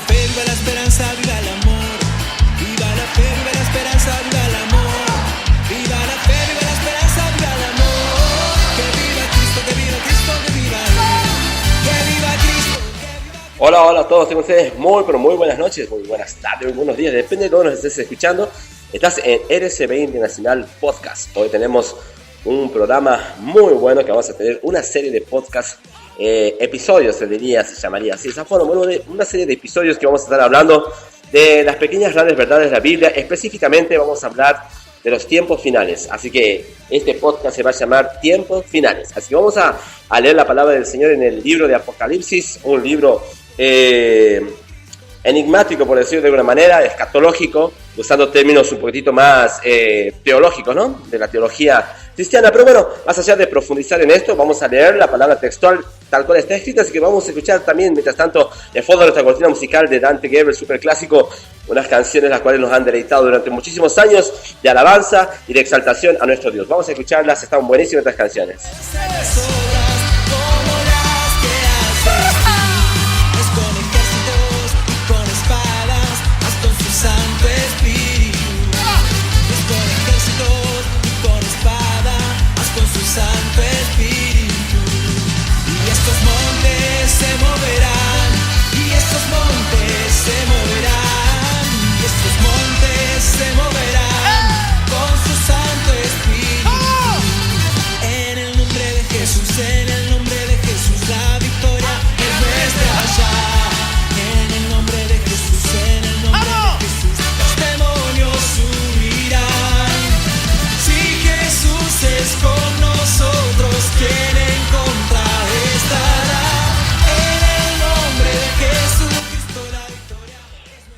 fe, viva la esperanza, viva el amor. Viva la fe, viva la esperanza, viva el amor. Viva la fe, viva la esperanza, viva el amor. Que viva Cristo, que viva Cristo, que viva Él. Que viva Cristo, que viva... Hola a todos, tengo ustedes pero muy buenas noches, muy buenas tardes, muy buenos días, depende de dónde nos estés escuchando. Estás en RCB Internacional Podcast. Hoy tenemos un programa muy bueno que vamos a tener una serie de podcast, episodios, se llamaría así, esa forma, una serie de episodios que vamos a estar hablando de las pequeñas grandes verdades de la Biblia. Específicamente vamos a hablar de los tiempos finales, así que este podcast se va a llamar Tiempos Finales. Así que vamos a leer la palabra del Señor en el libro de Apocalipsis, un libro enigmático, por decirlo de alguna manera, escatológico, usando términos un poquitito más teológicos, ¿no? De la teología cristiana. Pero bueno, más allá de profundizar en esto, vamos a leer la palabra textual tal cual está escrita, así que vamos a escuchar también, mientras tanto, de fondo de nuestra cortina musical de Dante Gebel, súper clásico, unas canciones las cuales nos han deleitado durante muchísimos años de alabanza y de exaltación a nuestro Dios. Vamos a escucharlas, están buenísimas estas canciones.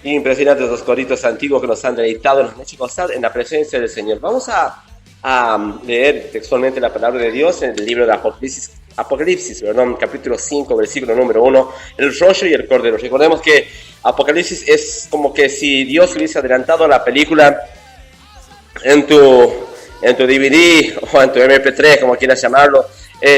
Impresionantes los coritos antiguos que nos han deleitado, nos han hecho gozar en la presencia del Señor. Vamos a leer textualmente la palabra de Dios en el libro de Apocalipsis, capítulo 5, versículo número 1, el rollo y el cordero. Recordemos que Apocalipsis es como que si Dios hubiese adelantado la película en tu DVD o en tu MP3, como quieras llamarlo.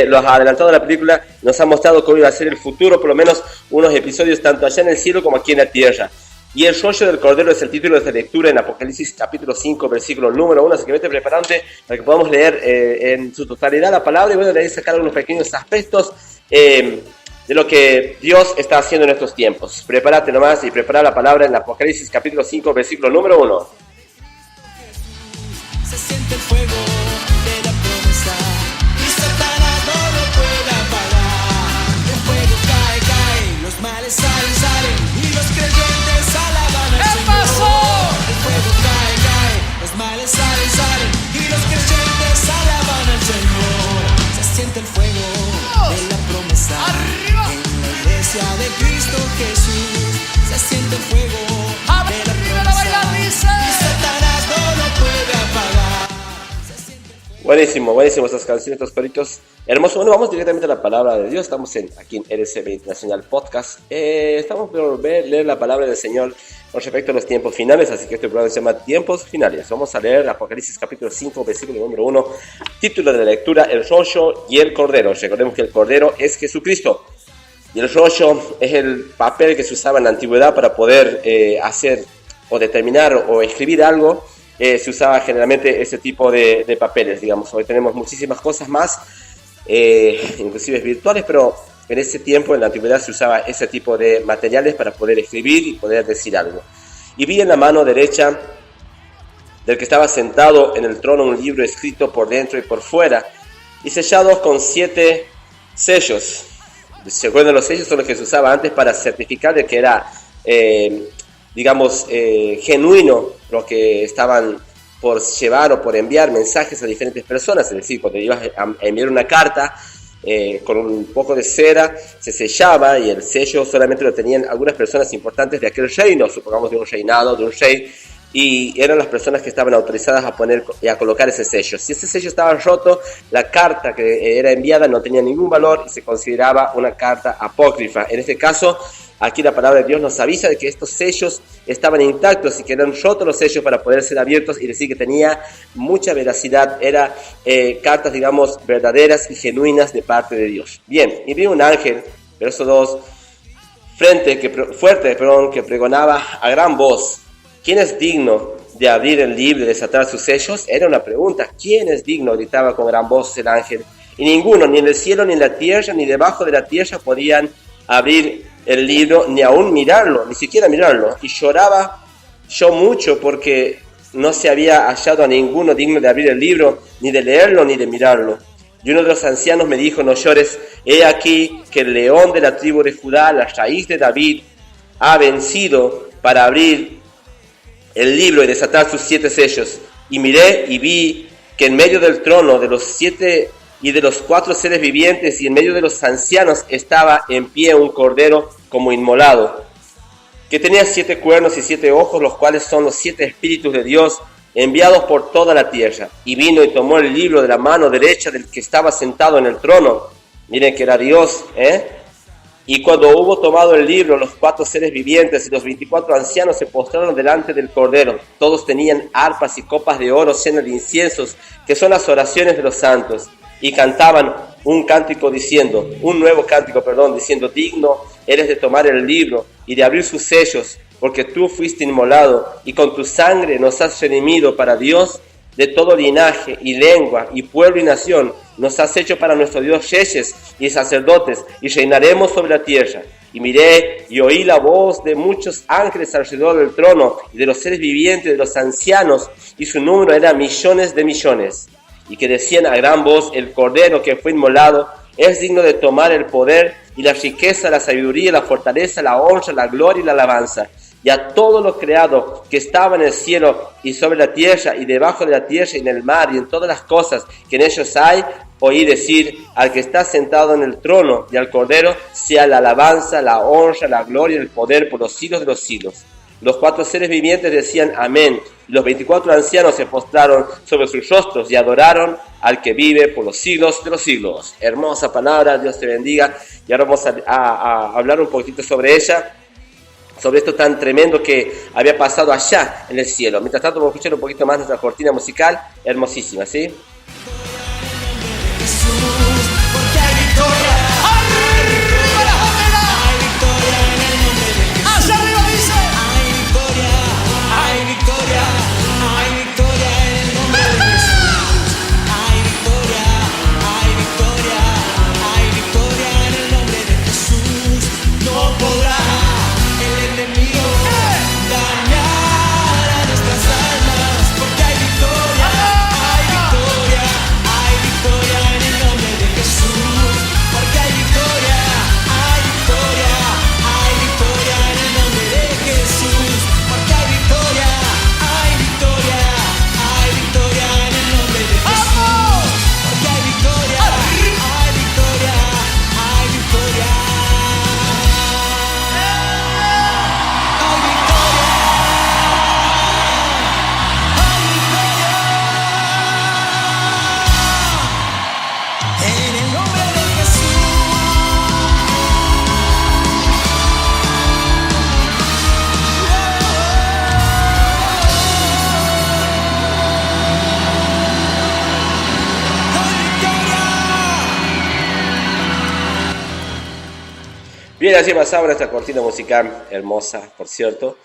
Los ha adelantado la película, nos ha mostrado cómo iba a ser el futuro, por lo menos unos episodios tanto allá en el cielo como aquí en la tierra. Y el rollo del cordero es el título de esta lectura en Apocalipsis capítulo 5, versículo número 1, así que vete preparante para que podamos leer en su totalidad la palabra y bueno, de ahí sacar unos pequeños aspectos de lo que Dios está haciendo en estos tiempos. Prepárate nomás y prepara la palabra en Apocalipsis capítulo 5, versículo número 1. Se siente el fuego de la promesa y Satanás no lo puede apagar. El fuego cae, los males salen y los creyentes alaban al Señor. El fuego cae, los males salen y los creyentes alaban al Señor. Se siente el fuego de la promesa en la iglesia de Cristo Jesús. Se siente el fuego de la promesa y Satanás no lo puede apagar. Buenísimo estas canciones, estos coritos hermosos. Bueno, vamos directamente a la palabra de Dios. Estamos aquí en RCB Internacional Podcast. Estamos por leer la palabra del Señor con respecto a los tiempos finales, así que este programa se llama Tiempos Finales. Vamos a leer Apocalipsis capítulo 5, versículo número 1, título de la lectura, el rollo y el cordero. Recordemos que el cordero es Jesucristo y el rollo es el papel que se usaba en la antigüedad para poder hacer o determinar o escribir algo. Se usaba generalmente ese tipo de papeles, digamos. Hoy tenemos muchísimas cosas más, inclusive virtuales, pero en ese tiempo, en la antigüedad, se usaba ese tipo de materiales para poder escribir y poder decir algo. Y vi en la mano derecha del que estaba sentado en el trono un libro escrito por dentro y por fuera, y sellados con 7 sellos. ¿Se acuerdan? Los sellos son los que se usaba antes para certificar de que era genuino lo que estaban por llevar o por enviar mensajes a diferentes personas. Es decir, cuando ibas a enviar una carta con un poco de cera, se sellaba y el sello solamente lo tenían algunas personas importantes de aquel reino, supongamos de un reinado, de un rey, y eran las personas que estaban autorizadas a poner y a colocar ese sello. Si ese sello estaba roto, la carta que era enviada no tenía ningún valor y se consideraba una carta apócrifa. En este caso, aquí la palabra de Dios nos avisa de que estos sellos estaban intactos y que eran rotos los sellos para poder ser abiertos y decir que tenía mucha veracidad. Eran cartas, digamos, verdaderas y genuinas de parte de Dios. Bien, y vi un ángel, verso 2, fuerte, que pregonaba a gran voz: ¿quién es digno de abrir el libro y desatar sus sellos? Era una pregunta. ¿Quién es digno?, gritaba con gran voz el ángel. Y ninguno, ni en el cielo, ni en la tierra, ni debajo de la tierra, podían abrir el libro, ni aún mirarlo, ni siquiera mirarlo. Y lloraba yo mucho porque no se había hallado a ninguno digno de abrir el libro, ni de leerlo, ni de mirarlo. Y uno de los ancianos me dijo: no llores, he aquí que el león de la tribu de Judá, la raíz de David, ha vencido para abrir el libro y desatar sus 7 sellos. Y miré y vi que en medio del trono de los 7 y de los 4 seres vivientes y en medio de los ancianos estaba en pie un cordero como inmolado, que tenía 7 cuernos y 7 ojos, los cuales son los 7 espíritus de Dios enviados por toda la tierra. Y vino y tomó el libro de la mano derecha del que estaba sentado en el trono. Miren que era Dios, Y cuando hubo tomado el libro, los 4 seres vivientes y los 24 ancianos se postraron delante del Cordero. Todos tenían arpas y copas de oro llenas de inciensos, que son las oraciones de los santos. Y cantaban un nuevo cántico, diciendo: digno eres de tomar el libro y de abrir sus sellos, porque tú fuiste inmolado, y con tu sangre nos has redimido para Dios de todo linaje y lengua y pueblo y nación. Nos has hecho para nuestro Dios reyes y sacerdotes, y reinaremos sobre la tierra. Y miré y oí la voz de muchos ángeles alrededor del trono, y de los seres vivientes, de los ancianos, y su número era millones de millones. Y que decían a gran voz: el Cordero que fue inmolado es digno de tomar el poder y la riqueza, la sabiduría, la fortaleza, la honra, la gloria y la alabanza. Y a todo lo creado que estaba en el cielo y sobre la tierra y debajo de la tierra y en el mar y en todas las cosas que en ellos hay, oí decir al que está sentado en el trono y al Cordero: sea la alabanza, la honra, la gloria y el poder por los siglos de los siglos. Los 4 seres vivientes decían: amén. Y los 24 ancianos se postraron sobre sus rostros y adoraron al que vive por los siglos de los siglos. Hermosa palabra, Dios te bendiga. Y ahora vamos a hablar un poquito sobre ella, sobre esto tan tremendo que había pasado allá en el cielo. Mientras tanto, vamos a escuchar un poquito más nuestra cortina musical, hermosísima, ¿sí? Bien, así pasaba nuestra cortina musical, hermosa, por cierto.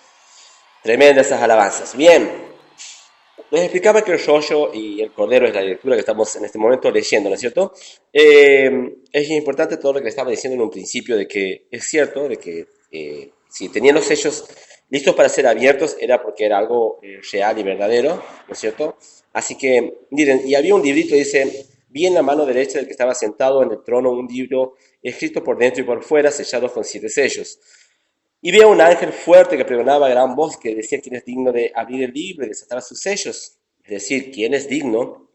Tremendas esas alabanzas. Bien, les explicaba que el rollo y el Cordero es la lectura que estamos en este momento leyendo, ¿no es cierto? Es importante todo lo que les estaba diciendo en un principio, de que es cierto, de que si tenían los sellos listos para ser abiertos, era porque era algo real y verdadero, ¿no es cierto? Así que, miren, y había un librito, dice: vi en la mano derecha del que estaba sentado en el trono un libro escrito por dentro y por fuera, sellado con 7 sellos. Y vi a un ángel fuerte que pregonaba a gran voz, que decía: ¿quién es digno de abrir el libro y desatar sus sellos? Es decir, ¿quién es digno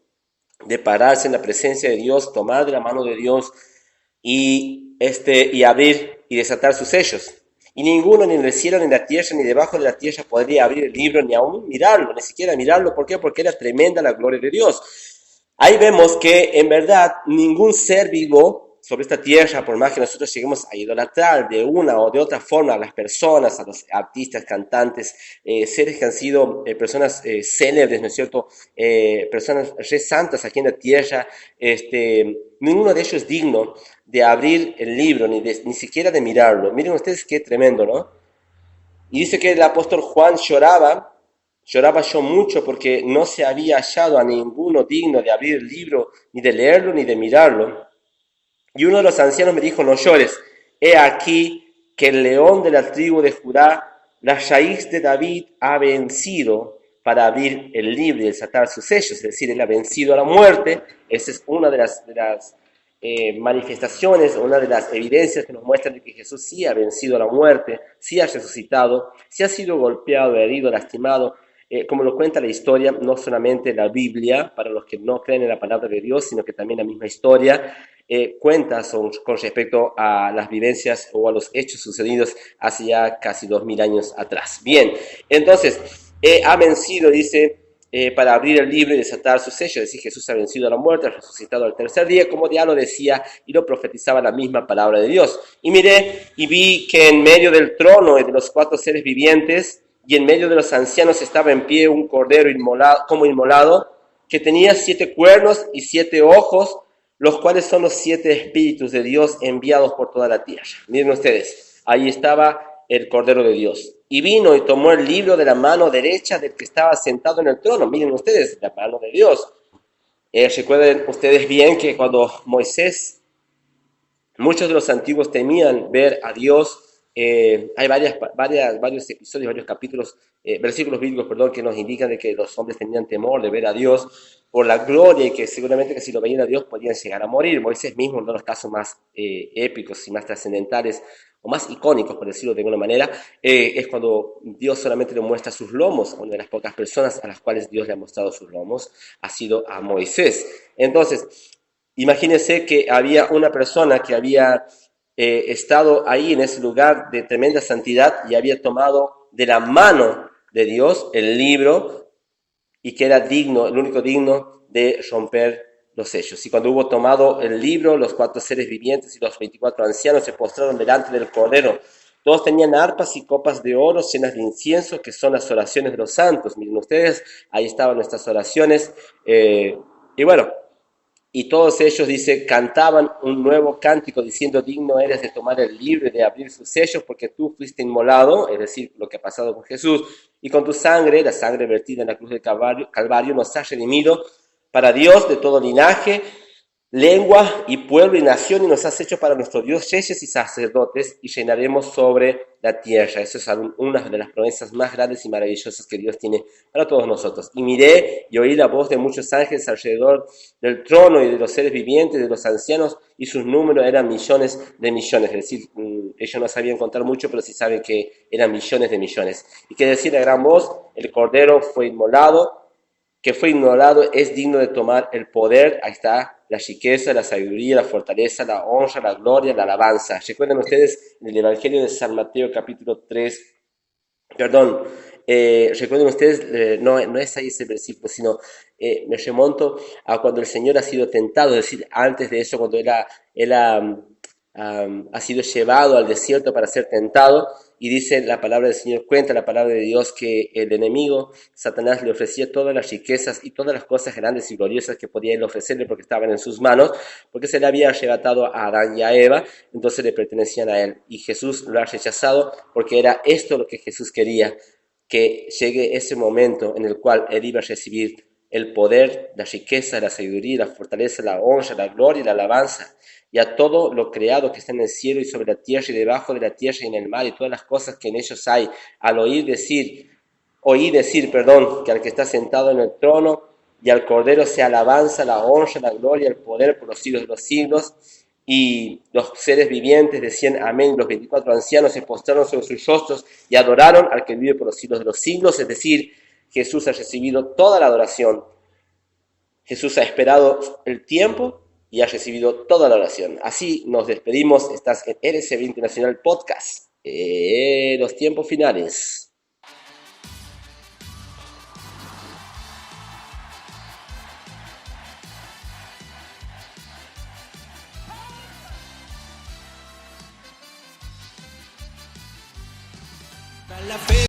de pararse en la presencia de Dios, tomar de la mano de Dios y abrir y desatar sus sellos? Y ninguno, ni en el cielo, ni en la tierra, ni debajo de la tierra, podría abrir el libro, ni aún mirarlo, ni siquiera mirarlo. ¿Por qué? Porque era tremenda la gloria de Dios. Ahí vemos que en verdad ningún ser vivo sobre esta tierra, por más que nosotros lleguemos a idolatrar de una o de otra forma a las personas, a los artistas, cantantes, seres que han sido personas célebres, ¿no es cierto? Personas re santas aquí en la tierra, ninguno de ellos es digno de abrir el libro, ni siquiera de mirarlo. Miren ustedes qué tremendo, ¿no? Y dice que el apóstol Juan lloraba yo mucho porque no se había hallado a ninguno digno de abrir el libro, ni de leerlo, ni de mirarlo. Y uno de los ancianos me dijo, no llores, he aquí que el león de la tribu de Judá, la raíz de David, ha vencido para abrir el libro y desatar sus sellos, es decir, él ha vencido a la muerte. Esa es una de las manifestaciones, una de las evidencias que nos muestran de que Jesús sí ha vencido a la muerte, sí ha resucitado, sí ha sido golpeado, herido, lastimado, como lo cuenta la historia, no solamente la Biblia, para los que no creen en la palabra de Dios, sino que también la misma historia cuenta con respecto a las vivencias o a los hechos sucedidos hace ya casi 2000 años atrás. Bien, entonces, ha vencido, dice, para abrir el libro y desatar sus sellos, es decir, Jesús ha vencido a la muerte, ha resucitado al tercer día, como ya lo decía y lo profetizaba la misma palabra de Dios. Y miré y vi que en medio del trono y de los 4 seres vivientes y en medio de los ancianos estaba en pie un cordero inmolado, que tenía 7 cuernos y 7 ojos, los cuales son los 7 espíritus de Dios enviados por toda la tierra. Miren ustedes, ahí estaba el Cordero de Dios. Y vino y tomó el libro de la mano derecha del que estaba sentado en el trono. Miren ustedes, la mano de Dios. Recuerden ustedes bien que cuando Moisés, muchos de los antiguos temían ver a Dios. Hay varios episodios, varios capítulos, versículos bíblicos, que nos indican de que los hombres tenían temor de ver a Dios por la gloria y que seguramente que si lo veían a Dios podían llegar a morir. Moisés mismo, uno de los casos más épicos y más trascendentales o más icónicos, por decirlo de alguna manera, es cuando Dios solamente le muestra sus lomos. Una de las pocas personas a las cuales Dios le ha mostrado sus lomos ha sido a Moisés. Entonces, imagínense que había una persona que había estado ahí en ese lugar de tremenda santidad y había tomado de la mano de Dios el libro y que era digno, el único digno de romper los sellos. Y cuando hubo tomado el libro, los 4 seres vivientes y los 24 ancianos se postraron delante del Cordero. Todos tenían arpas y copas de oro llenas de incienso, que son las oraciones de los santos. Miren ustedes, ahí estaban nuestras oraciones. Y bueno, y todos ellos, dice, cantaban un nuevo cántico diciendo, digno eres de tomar el libro y de abrir sus sellos, porque tú fuiste inmolado, es decir, lo que ha pasado con Jesús, y con tu sangre, la sangre vertida en la cruz del Calvario, nos has redimido para Dios de todo linaje, lengua y pueblo y nación, y nos has hecho para nuestro Dios reyes y sacerdotes, y reinaremos sobre la tierra. Eso es una de las promesas más grandes y maravillosas que Dios tiene para todos nosotros. Y miré y oí la voz de muchos ángeles alrededor del trono y de los seres vivientes, de los ancianos, y sus números eran millones de millones. Es decir, ellos no sabían contar mucho, pero sí saben que eran millones de millones. Y que decir a gran voz, el Cordero fue inmolado, que fue ignorado, es digno de tomar el poder. Ahí está la riqueza, la sabiduría, la fortaleza, la honra, la gloria, la alabanza. Recuerden ustedes en el Evangelio de San Mateo capítulo 3, recuerden ustedes, no es ahí ese versículo, sino me remonto a cuando el Señor ha sido tentado, es decir, antes de eso, cuando él ha sido llevado al desierto para ser tentado, y dice la palabra del Señor, cuenta la palabra de Dios, que el enemigo, Satanás, le ofrecía todas las riquezas y todas las cosas grandes y gloriosas que podía él ofrecerle porque estaban en sus manos, porque se le había arrebatado a Adán y a Eva, entonces le pertenecían a él, y Jesús lo ha rechazado porque era esto lo que Jesús quería, que llegue ese momento en el cual él iba a recibir el poder, la riqueza, la sabiduría, la fortaleza, la honra, la gloria y la alabanza, y a todo lo creado que está en el cielo y sobre la tierra y debajo de la tierra y en el mar y todas las cosas que en ellos hay, al oí decir, que al que está sentado en el trono y al Cordero sea alabanza, la honra, la gloria, el poder por los siglos de los siglos. Y los seres vivientes decían amén, los 24 ancianos se postraron sobre sus rostros y adoraron al que vive por los siglos de los siglos, es decir, Jesús ha recibido toda la adoración. Jesús ha esperado el tiempo y ha recibido toda la oración. Así nos despedimos. Estás en RCB Internacional Podcast. Los tiempos finales.